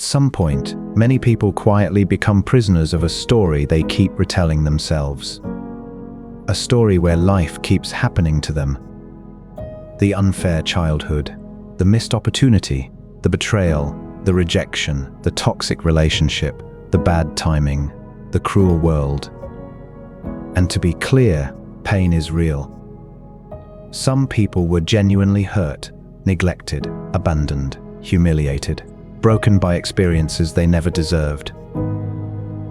At some point, many people quietly become prisoners of a story they keep retelling themselves. A story where life keeps happening to them. The unfair childhood, the missed opportunity, the betrayal, the rejection, the toxic relationship, the bad timing, the cruel world. And to be clear, pain is real. Some people were genuinely hurt, neglected, abandoned, humiliated, broken by experiences they never deserved.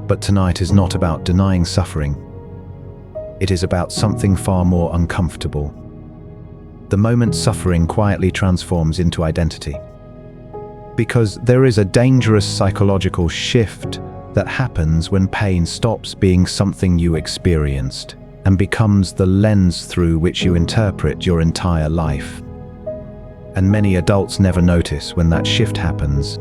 But tonight is not about denying suffering. It is about something far more uncomfortable. The moment suffering quietly transforms into identity. Because there is a dangerous psychological shift that happens when pain stops being something you experienced and becomes the lens through which you interpret your entire life. And many adults never notice when that shift happens.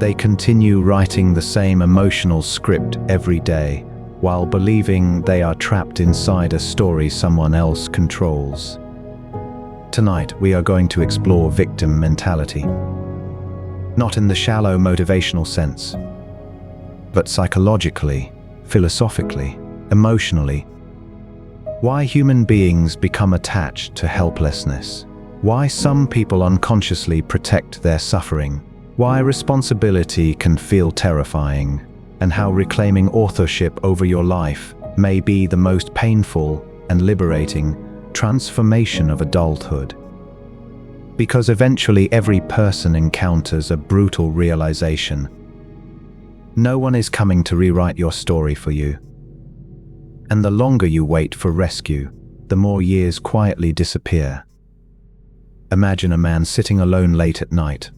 They continue writing the same emotional script every day, while believing they are trapped inside a story someone else controls. Tonight, we are going to explore victim mentality. Not in the shallow motivational sense, but psychologically, philosophically, emotionally. Why human beings become attached to helplessness. Why some people unconsciously protect their suffering. Why responsibility can feel terrifying, and how reclaiming authorship over your life may be the most painful and liberating transformation of adulthood. Because eventually every person encounters a brutal realization. No one is coming to rewrite your story for you. And the longer you wait for rescue, the more years quietly disappear. Imagine a man sitting alone late at night.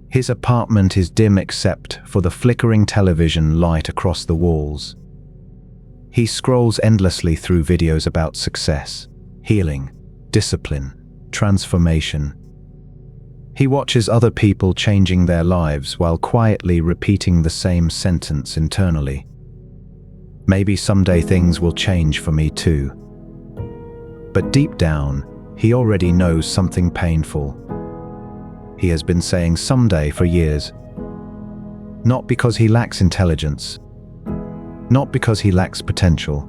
His apartment is dim except for the flickering television light across the walls. He scrolls endlessly through videos about success, healing, discipline, transformation. He watches other people changing their lives while quietly repeating the same sentence internally. Maybe someday things will change for me too. But deep down, he already knows something painful. He has been saying someday for years. Not because he lacks intelligence, not because he lacks potential,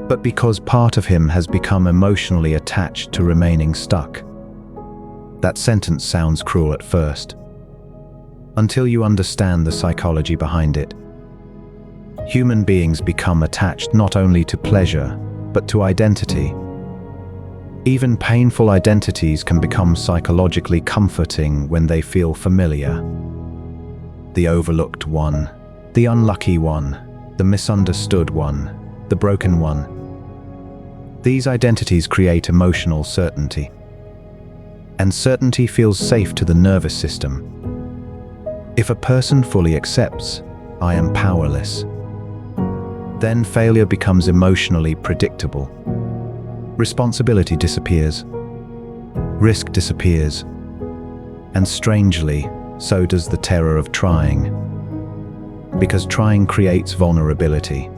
but because part of him has become emotionally attached to remaining stuck. That sentence sounds cruel at first, until you understand the psychology behind it. Human beings become attached not only to pleasure, but to identity. Even painful identities can become psychologically comforting when they feel familiar. The overlooked one, the unlucky one, the misunderstood one, the broken one. These identities create emotional certainty. And certainty feels safe to the nervous system. If a person fully accepts, "I am powerless," then failure becomes emotionally predictable. Responsibility disappears. Risk disappears. And strangely, so does the terror of trying. Because trying creates vulnerability.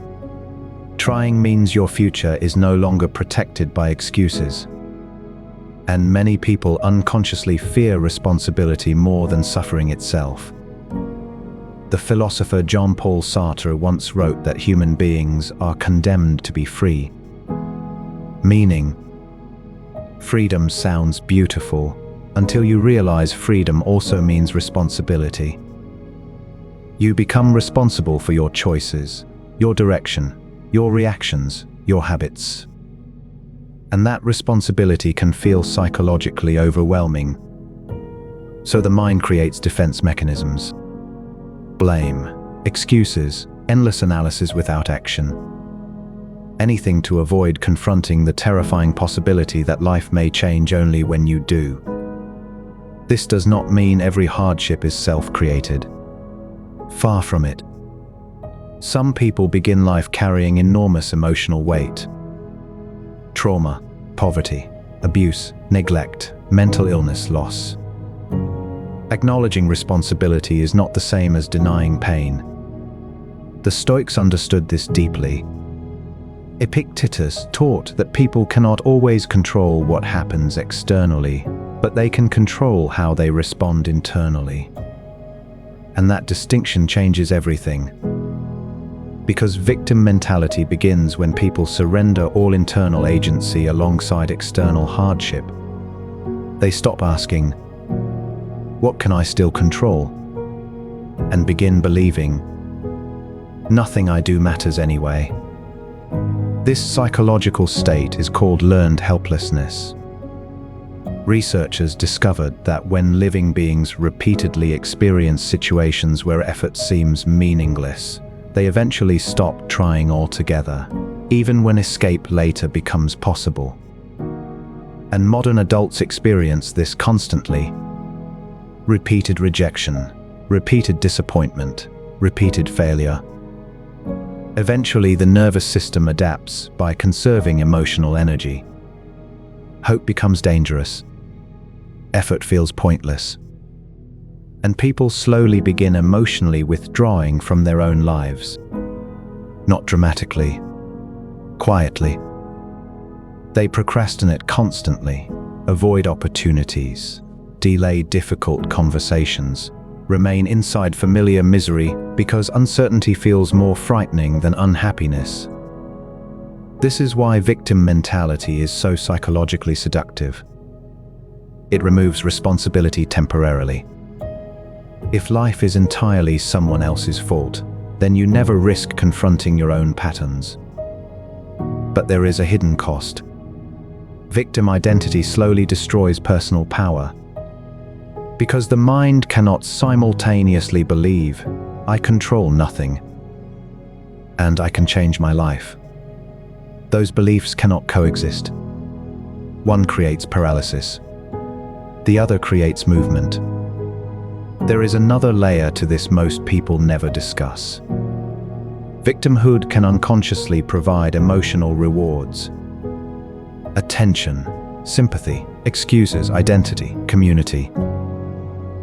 Trying means your future is no longer protected by excuses. And many people unconsciously fear responsibility more than suffering itself. The philosopher Jean-Paul Sartre once wrote that human beings are condemned to be free. Meaning, freedom sounds beautiful until you realize freedom also means responsibility. You become responsible for your choices, your direction, your reactions, your habits. And that responsibility can feel psychologically overwhelming. So the mind creates defense mechanisms. Blame, excuses, endless analysis without action. Anything to avoid confronting the terrifying possibility that life may change only when you do. This does not mean every hardship is self-created. Far from it. Some people begin life carrying enormous emotional weight. Trauma, poverty, abuse, neglect, mental illness, loss. Acknowledging responsibility is not the same as denying pain. The Stoics understood this deeply. Epictetus taught that people cannot always control what happens externally, but they can control how they respond internally. And that distinction changes everything. Because victim mentality begins when people surrender all internal agency alongside external hardship. They stop asking, "What can I still control?" and begin believing, "Nothing I do matters anyway." This psychological state is called learned helplessness. Researchers discovered that when living beings repeatedly experience situations where effort seems meaningless, they eventually stop trying altogether, even when escape later becomes possible. And modern adults experience this constantly. Repeated rejection, repeated disappointment, repeated failure. Eventually, the nervous system adapts by conserving emotional energy. Hope becomes dangerous. Effort feels pointless. And people slowly begin emotionally withdrawing from their own lives. Not dramatically, quietly. They procrastinate constantly, avoid opportunities, delay difficult conversations, remain inside familiar misery because uncertainty feels more frightening than unhappiness. This is why victim mentality is so psychologically seductive. It removes responsibility temporarily. If life is entirely someone else's fault, then you never risk confronting your own patterns. But there is a hidden cost. Victim identity slowly destroys personal power. Because the mind cannot simultaneously believe, "I control nothing," and "I can change my life." Those beliefs cannot coexist. One creates paralysis. The other creates movement. There is another layer to this most people never discuss. Victimhood can unconsciously provide emotional rewards. Attention, sympathy, excuses, identity, community.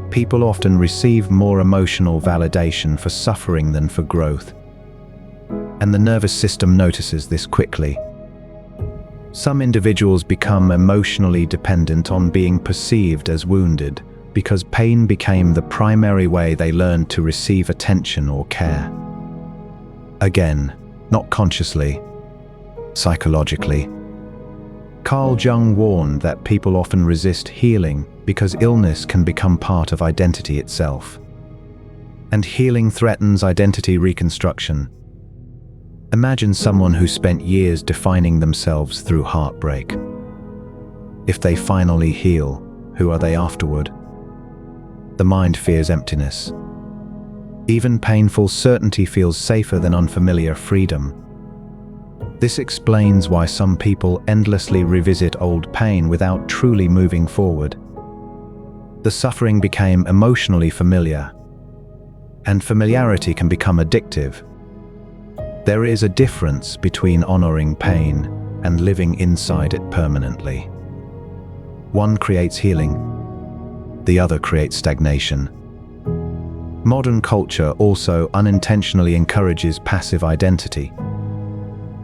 People often receive more emotional validation for suffering than for growth. And the nervous system notices this quickly. Some individuals become emotionally dependent on being perceived as wounded because pain became the primary way they learned to receive attention or care. Again, not consciously, psychologically. Carl Jung warned that people often resist healing because illness can become part of identity itself. And healing threatens identity reconstruction. Imagine someone who spent years defining themselves through heartbreak. If they finally heal, who are they afterward? The mind fears emptiness. Even painful certainty feels safer than unfamiliar freedom. This explains why some people endlessly revisit old pain without truly moving forward. The suffering became emotionally familiar, and familiarity can become addictive. There is a difference between honoring pain and living inside it permanently. One creates healing, the other creates stagnation. Modern culture also unintentionally encourages passive identity.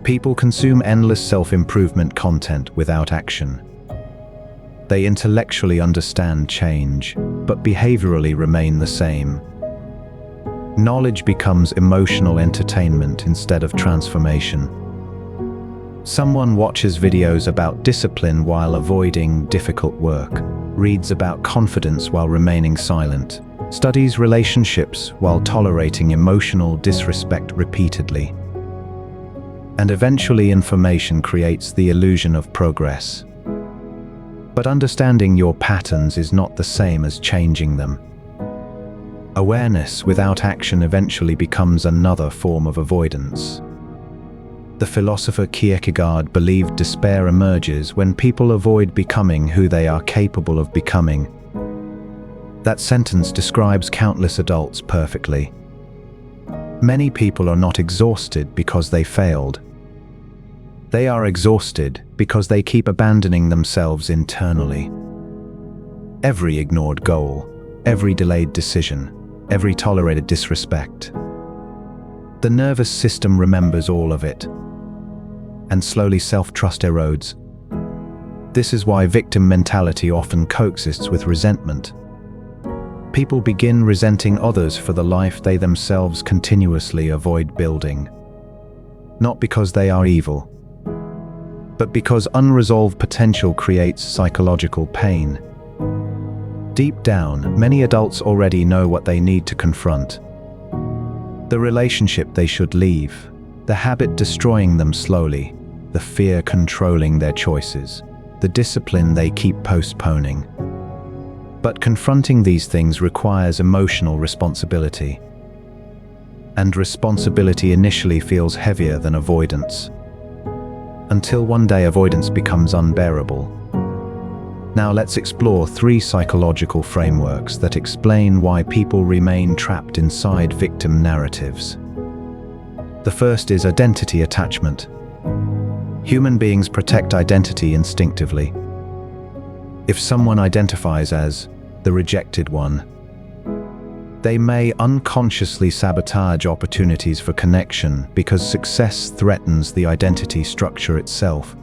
People consume endless self-improvement content without action. They intellectually understand change, but behaviorally remain the same. Knowledge becomes emotional entertainment instead of transformation. Someone watches videos about discipline while avoiding difficult work, reads about confidence while remaining silent, studies relationships while tolerating emotional disrespect repeatedly. And eventually information creates the illusion of progress. But understanding your patterns is not the same as changing them. Awareness without action eventually becomes another form of avoidance. The philosopher Kierkegaard believed despair emerges when people avoid becoming who they are capable of becoming. That sentence describes countless adults perfectly. Many people are not exhausted because they failed. They are exhausted because they keep abandoning themselves internally. Every ignored goal, every delayed decision, every tolerated disrespect. The nervous system remembers all of it, and slowly self-trust erodes. This is why victim mentality often coexists with resentment. People begin resenting others for the life they themselves continuously avoid building. Not because they are evil, but because unresolved potential creates psychological pain. Deep down, many adults already know what they need to confront. The relationship they should leave, the habit destroying them slowly, the fear controlling their choices, the discipline they keep postponing. But confronting these things requires emotional responsibility. And responsibility initially feels heavier than avoidance, until one day avoidance becomes unbearable. Now let's explore 3 psychological frameworks that explain why people remain trapped inside victim narratives. The first is identity attachment. Human beings protect identity instinctively. If someone identifies as the rejected one, they may unconsciously sabotage opportunities for connection because success threatens the identity structure itself.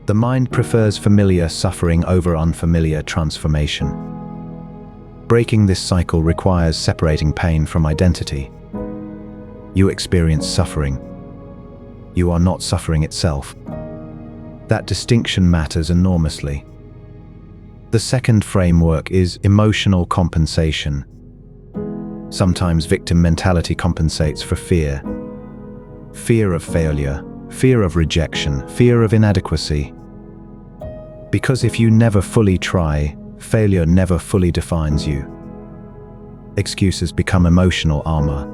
The mind prefers familiar suffering over unfamiliar transformation. Breaking this cycle requires separating pain from identity. You experience suffering. You are not suffering itself. That distinction matters enormously. The second framework is emotional compensation. Sometimes victim mentality compensates for fear. Fear of failure, fear of rejection, fear of inadequacy. Because if you never fully try, failure never fully defines you. Excuses become emotional armor.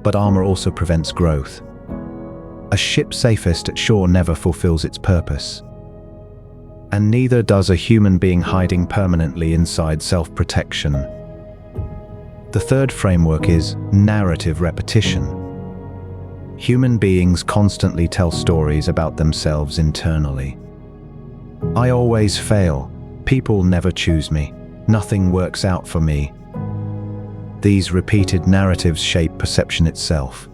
But armor also prevents growth. A ship safest at shore never fulfills its purpose. And neither does a human being hiding permanently inside self-protection. The third framework is narrative repetition. Human beings constantly tell stories about themselves internally. I always fail. People never choose me. Nothing works out for me. These repeated narratives shape perception itself.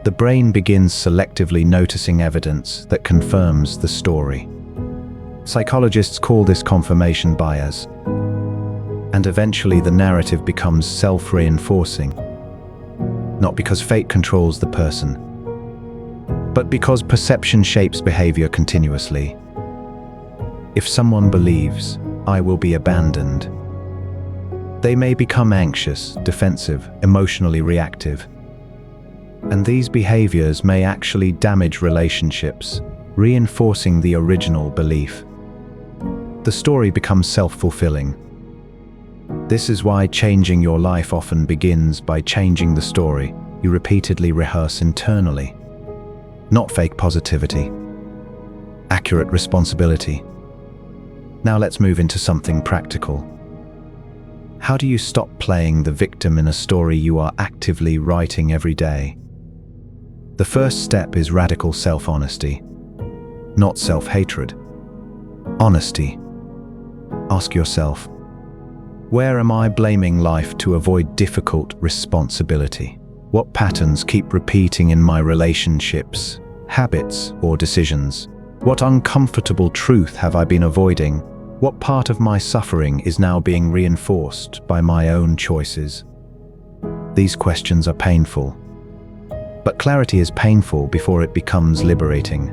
The brain begins selectively noticing evidence that confirms the story. Psychologists call this confirmation bias. And eventually the narrative becomes self-reinforcing. Not because fate controls the person, but because perception shapes behavior continuously. If someone believes, I will be abandoned, they may become anxious, defensive, emotionally reactive. And these behaviors may actually damage relationships, reinforcing the original belief. The story becomes self-fulfilling. This is why changing your life often begins by changing the story you repeatedly rehearse internally. Not fake positivity. Accurate responsibility. Now let's move into something practical. How do you stop playing the victim in a story you are actively writing every day? The first step is radical self-honesty, not self-hatred. Honesty. Ask yourself, where am I blaming life to avoid difficult responsibility? What patterns keep repeating in my relationships, habits, or decisions? What uncomfortable truth have I been avoiding? What part of my suffering is now being reinforced by my own choices? These questions are painful. But clarity is painful before it becomes liberating.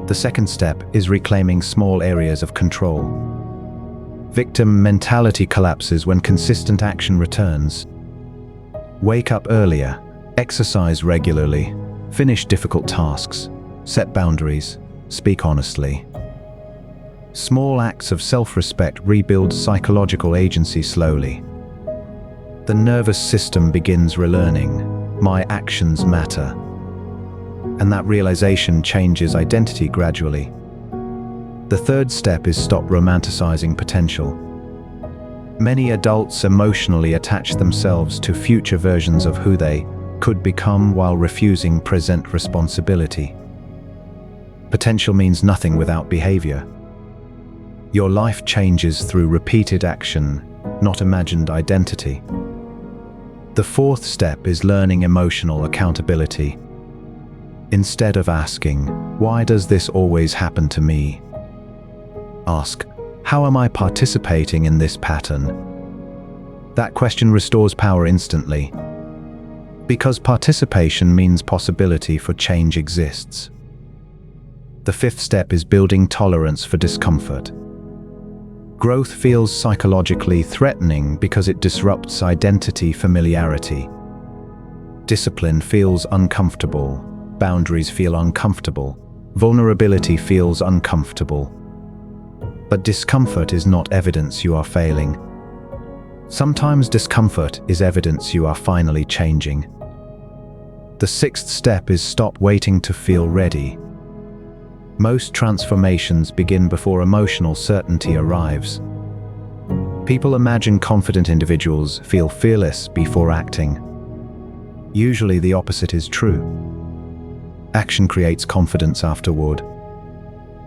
The second step is reclaiming small areas of control. Victim mentality collapses when consistent action returns. Wake up earlier, exercise regularly, finish difficult tasks, set boundaries, speak honestly. Small acts of self-respect rebuild psychological agency slowly. The nervous system begins relearning, my actions matter. And that realization changes identity gradually. The third step is stop romanticizing potential. Many adults emotionally attach themselves to future versions of who they could become while refusing present responsibility. Potential means nothing without behavior. Your life changes through repeated action, not imagined identity. The fourth step is learning emotional accountability. Instead of asking, why does this always happen to me? Ask, How am I participating in this pattern? That question restores power instantly, because participation means possibility for change exists. The fifth step is building tolerance for discomfort. Growth feels psychologically threatening because it disrupts identity familiarity. Discipline feels uncomfortable. Boundaries feel uncomfortable. Vulnerability feels uncomfortable. But discomfort is not evidence you are failing. Sometimes discomfort is evidence you are finally changing. The sixth step is stop waiting to feel ready. Most transformations begin before emotional certainty arrives. People imagine confident individuals feel fearless before acting. Usually the opposite is true. Action creates confidence afterward.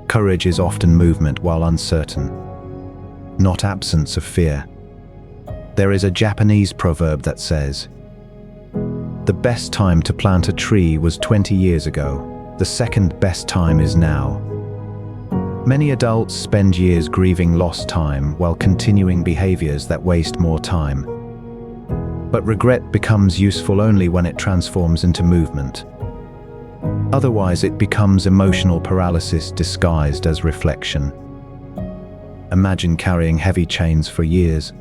Courage is often movement while uncertain, not absence of fear. There is a Japanese proverb that says, "The best time to plant a tree was 20 years ago. The second best time is now." Many adults spend years grieving lost time while continuing behaviors that waste more time. But regret becomes useful only when it transforms into movement. Otherwise, it becomes emotional paralysis disguised as reflection. Imagine carrying heavy chains for years.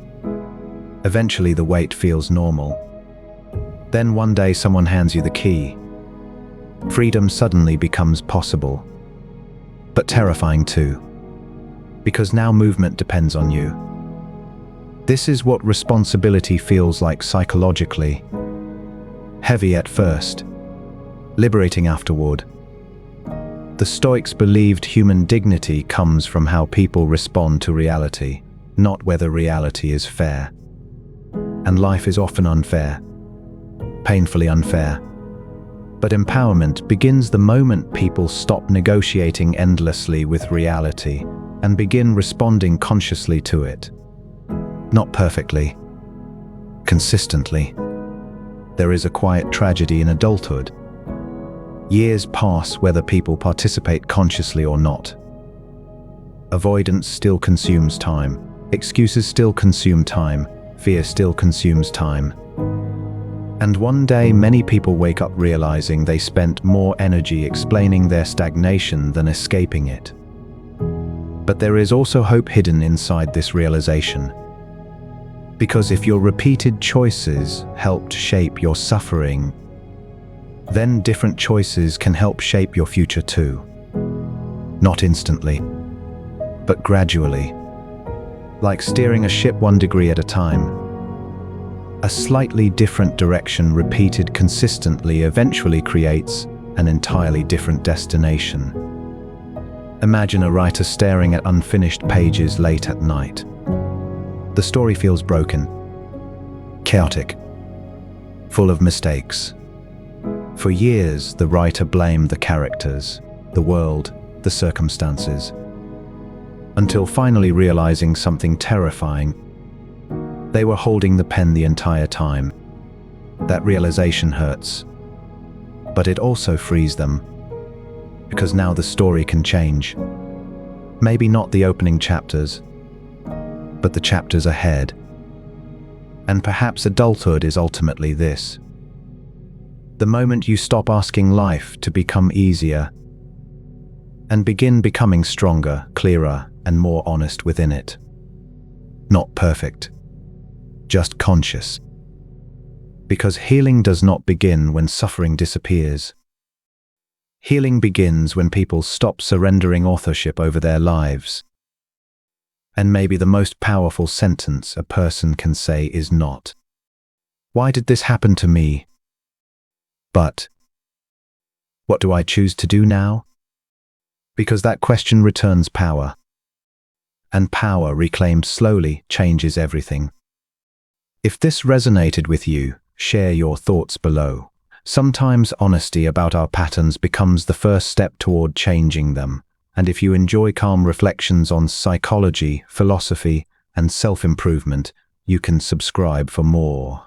Eventually, the weight feels normal. Then one day someone hands you the key. Freedom suddenly becomes possible, but terrifying too, because now movement depends on you. This is what responsibility feels like psychologically. Heavy at first, liberating afterward. The Stoics believed human dignity comes from how people respond to reality, not whether reality is fair. And life is often unfair, painfully unfair. But empowerment begins the moment people stop negotiating endlessly with reality and begin responding consciously to it. Not perfectly, consistently. There is a quiet tragedy in adulthood. Years pass whether people participate consciously or not. Avoidance still consumes time. Excuses still consume time. Fear still consumes time. And one day, many people wake up realizing they spent more energy explaining their stagnation than escaping it. But there is also hope hidden inside this realization. Because if your repeated choices helped shape your suffering, then different choices can help shape your future too. Not instantly, but gradually. Like steering a ship 1 degree at a time. A slightly different direction repeated consistently eventually creates an entirely different destination. Imagine a writer staring at unfinished pages late at night. The story feels broken, chaotic, full of mistakes. For years, the writer blamed the characters, the world, the circumstances, until finally realizing something terrifying. They were holding the pen the entire time. That realization hurts, but it also frees them, because now the story can change. Maybe not the opening chapters, but the chapters ahead. And perhaps adulthood is ultimately this. The moment you stop asking life to become easier and begin becoming stronger, clearer, and more honest within it. Not perfect, just conscious. Because healing does not begin when suffering disappears. Healing begins when people stop surrendering authorship over their lives. And maybe the most powerful sentence a person can say is not, "Why did this happen to me?" but, "What do I choose to do now?" Because that question returns power. And power reclaimed slowly changes everything. If this resonated with you, share your thoughts below. Sometimes honesty about our patterns becomes the first step toward changing them. And if you enjoy calm reflections on psychology, philosophy, and self-improvement, you can subscribe for more.